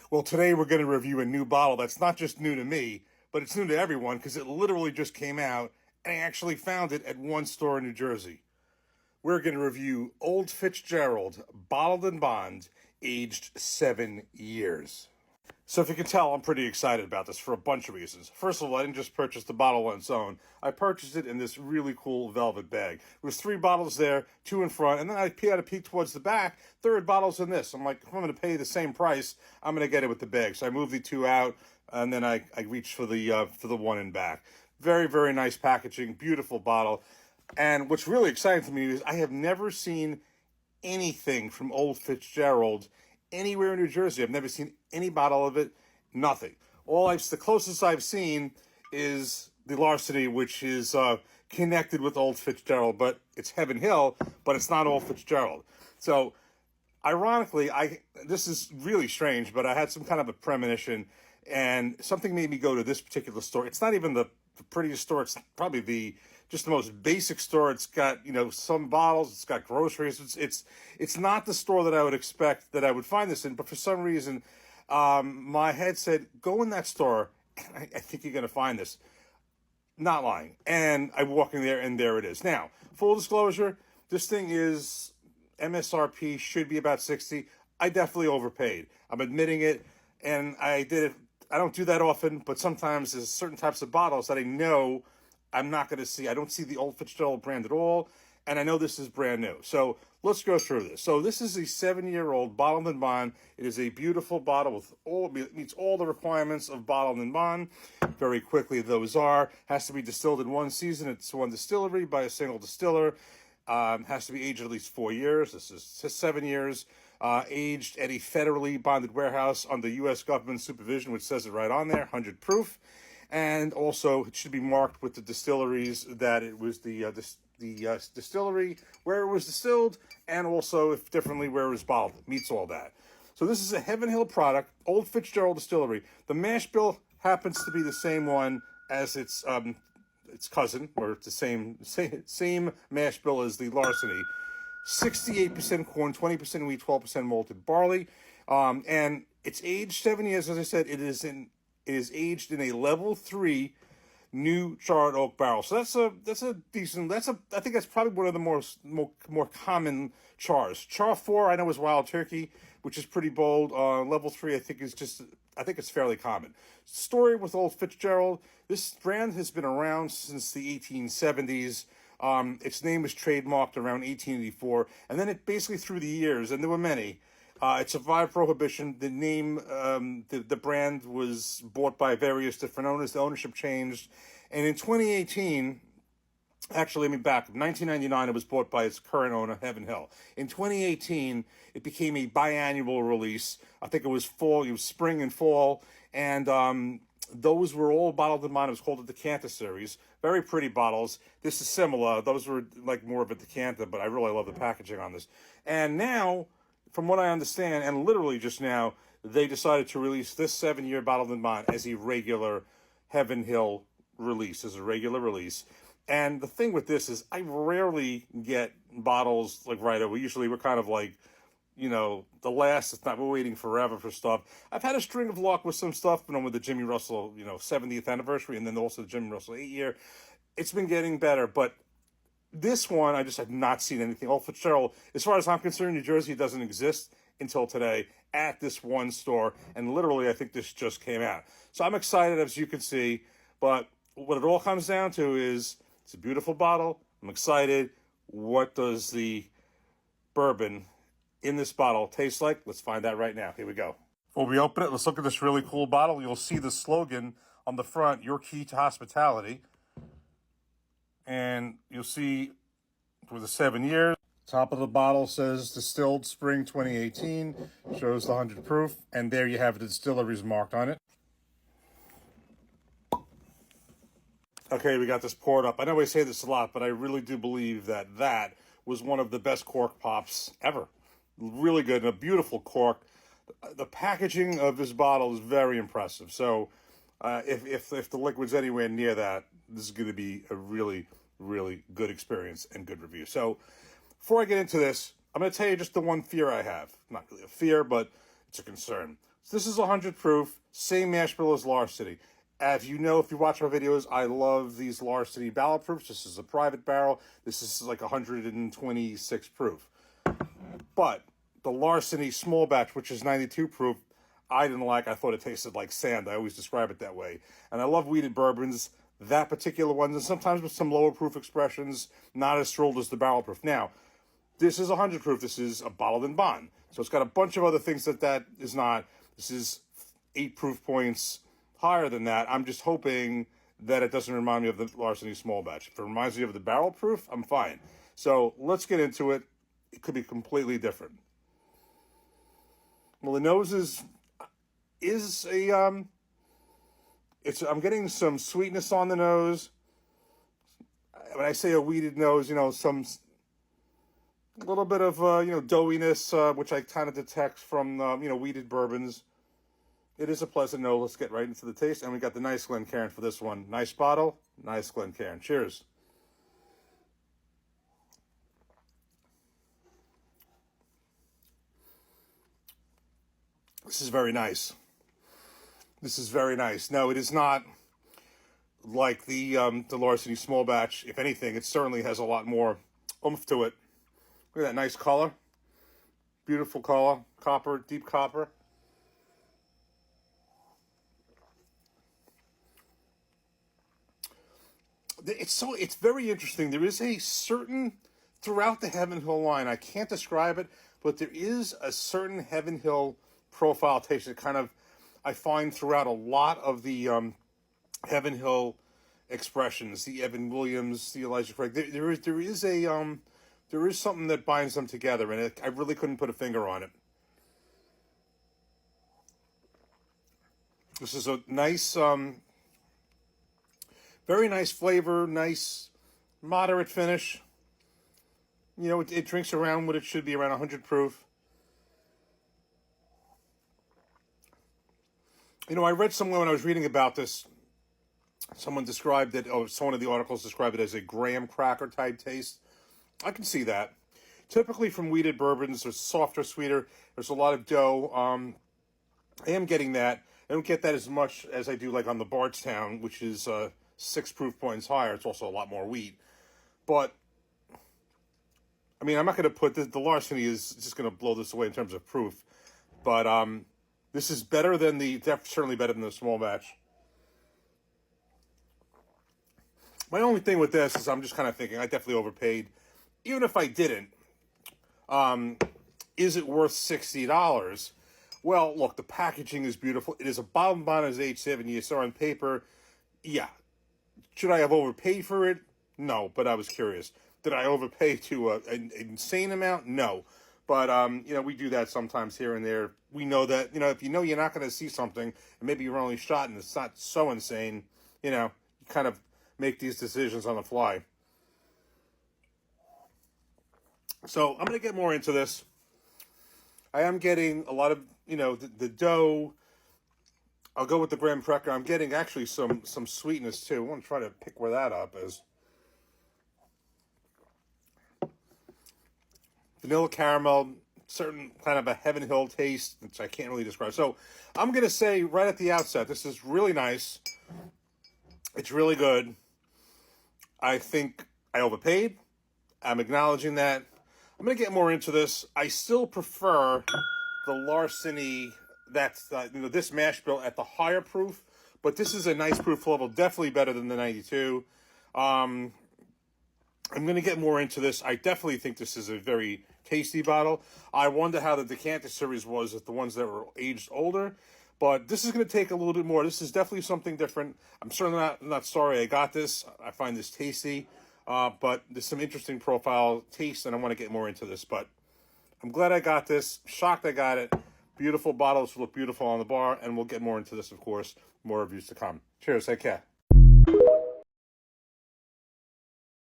Well, today we're going to review a new bottle that's not just new to me, but it's new to everyone because it literally just came out and I actually found it at one store in New Jersey. We're going to review Old Fitzgerald Bottled and Bond, aged 7 years. So if you can tell, I'm pretty excited about this for a bunch of reasons. First of all, I didn't just purchase the bottle on its own. I purchased it in this really cool velvet bag. There was 3 bottles there, 2 in front, and then I had a peek towards the back. Third bottle's in this. I'm like, if I'm going to pay the same price, I'm going to get it with the bag. So I moved the 2 out, and then I reached for the one in back. Very, very nice packaging, beautiful bottle. And what's really exciting to me is I have never seen anything from Old Fitzgerald anywhere in New Jersey. I've never seen any bottle of it, nothing. The closest I've seen is the Larceny, which is connected with Old Fitzgerald, but it's Heaven Hill, but it's not Old Fitzgerald. So, ironically, this is really strange, but I had some kind of a premonition, and something made me go to this particular store. It's not even the prettiest store. It's probably just the most basic store. It's got, some bottles. It's got groceries. It's not the store that I would expect that I would find this in. But for some reason, my head said, go in that store. I think you're going to find this. Not lying. And I walk in there, and there it is. Now, full disclosure, this thing is MSRP, should be about $60. I definitely overpaid. I'm admitting it, and I did it. I don't do that often, but sometimes there's certain types of bottles that I know I'm not going to see. I don't see the Old Fitzgerald brand at all, and I know this is brand new. So let's go through this. So this is a 7-year-old Bottled and Bond. It is a beautiful bottle meets all the requirements of Bottled and Bond. Very quickly, those has to be distilled in one season. It's one distillery by a single distiller. Has to be aged at least 4 years. This is 7 years. Aged at a federally bonded warehouse under U.S. government supervision, which says it right on there, 100 proof. And also, it should be marked with the distilleries that it was the distillery where it was distilled, and also, if differently, where it was bottled. It meets all that. So this is a Heaven Hill product, Old Fitzgerald Distillery. The mash bill happens to be the same one as its cousin, or it's the same mash bill as the Larceny. 68% corn, 20% wheat, 12% malted barley. And it's aged 7 years. As I said, it is aged in a level 3 new charred oak barrel. So that's a decent, I think that's probably one of the more common chars. Char 4, I know, is Wild Turkey, which is pretty bold. Level 3, I think it's fairly common. Story with Old Fitzgerald. This brand has been around since the 1870s. Its name was trademarked around 1884, and then it basically through the years, and there were many, it survived prohibition. The name, the brand was bought by various different owners. The ownership changed, and in 2018, actually, let me back. In 1999, it was bought by its current owner, Heaven Hill. In 2018, it became a biannual release. I think it was spring and fall, and those were all bottled in Bond. It was called the Decanter series. Very pretty bottles. This is similar. Those were like more of a decanter, but I really love the packaging on this. And now, from what I understand, and literally just now, they decided to release this 7-year Bottled in Bond as a regular Heaven Hill release, And the thing with this is I rarely get bottles like right away. Usually we're kind of like, the last, it's not, we're waiting forever for stuff. I've had a string of luck with some stuff, with the Jimmy Russell, 70th anniversary, and then also the Jimmy Russell 8-year. It's been getting better, but this one, I just have not seen anything. Old Fitzgerald, as far as I'm concerned, New Jersey doesn't exist until today at this one store, and literally I think this just came out. So I'm excited, as you can see, but what it all comes down to is it's a beautiful bottle. I'm excited. What does the bourbon in this bottle taste like? Let's find out right now. Here we go. Before we open it, let's look at this really cool bottle. You'll see the slogan on the front, "Your Key to Hospitality." And you'll see for the 7 years, top of the bottle says distilled spring 2018, shows the 100 proof, and there you have the distilleries marked on it. Okay, we got this poured up. I know I say this a lot, but I really do believe that was one of the best cork pops ever. Really good, and a beautiful cork. The packaging of this bottle is very impressive. So if the liquid's anywhere near that, this is going to be a really, really good experience and good review. So before I get into this, I'm going to tell you just the one fear I have. Not really a fear, but it's a concern. So this is 100 proof, same mash bill as Larceny. As you know, if you watch our videos, I love these Larceny barrel proofs. This is a private barrel. This is like 126 proof. But the Larceny small batch, which is 92 proof, I didn't like. I thought it tasted like sand. I always describe it that way. And I love wheated bourbons, that particular one, and sometimes with some lower proof expressions, not as thrilled as the barrel proof. Now, this is 100 proof. This is a bottled in bond. So it's got a bunch of other things that is not. This is 8 proof points higher than that. I'm just hoping that it doesn't remind me of the Larceny small batch. If it reminds me of the barrel proof, I'm fine. So let's get into it. It could be completely different. Well, the nose is a I'm getting some sweetness on the nose. When I say a wheated nose, some a little bit of doughiness, which I kind of detect from wheated bourbons. It is a pleasant nose. Let's get right into the taste. And we got the nice Glencairn for this one. Nice bottle, nice Glencairn. Cheers. This is very nice. This is very nice. No, it is not like the Larceny small batch. If anything, it certainly has a lot more oomph to it. Look at that nice color. Beautiful color. Copper, deep copper. It's very interesting. There is a certain, throughout the Heaven Hill line, I can't describe it, but there is a certain Heaven Hill profile taste that kind of I find throughout a lot of the Heaven Hill expressions, the Evan Williams, the Elijah Craig. There is something that binds them together, and I really couldn't put a finger on it. This is a nice, very nice flavor, nice moderate finish. It drinks around what it should be, around 100 proof. I read somewhere when I was reading about this, someone described it, one of the articles described it as a graham cracker type taste. I can see that. Typically from wheated bourbons, they're softer, sweeter. There's a lot of dough. I am getting that. I don't get that as much as I do like on the Bardstown, which is 6 proof points higher. It's also a lot more wheat. But, I'm not going to put the Larceny is just going to blow this away in terms of proof. But this is better than certainly better than the small batch. My only thing with this is I'm just kind of thinking I definitely overpaid. Even if I didn't, is it worth $60? Well, look, the packaging is beautiful. It is a bottled bond as age 7 years. So on paper, yeah. Should I have overpaid for it? No, but I was curious. Did I overpay to an insane amount? No. But, we do that sometimes here and there. We know that, if you know you're not going to see something, and maybe you're only shot and it's not so insane, you kind of make these decisions on the fly. So I'm going to get more into this. I am getting a lot of, the dough. I'll go with the graham cracker. I'm getting actually some sweetness too. I want to try to pick where that up is. Vanilla caramel, certain kind of a Heaven Hill taste, which I can't really describe. So I'm going to say right at the outset, this is really nice. It's really good. I think I overpaid. I'm acknowledging that. I'm going to get more into this. I still prefer the Larceny, this mash bill at the higher proof, but this is a nice proof level, definitely better than the 92. I'm going to get more into this. I definitely think this is a very tasty bottle. I wonder how the Decanter series was with the ones that were aged older, but this is going to take a little bit more. This is definitely something different. I'm certainly not sorry I got this. I find this tasty, but there's some interesting profile taste, and I want to get more into this, but I'm glad I got this. Shocked I got it. Beautiful bottles look beautiful on the bar, and we'll get more into this, of course. More reviews to come. Cheers. Take care.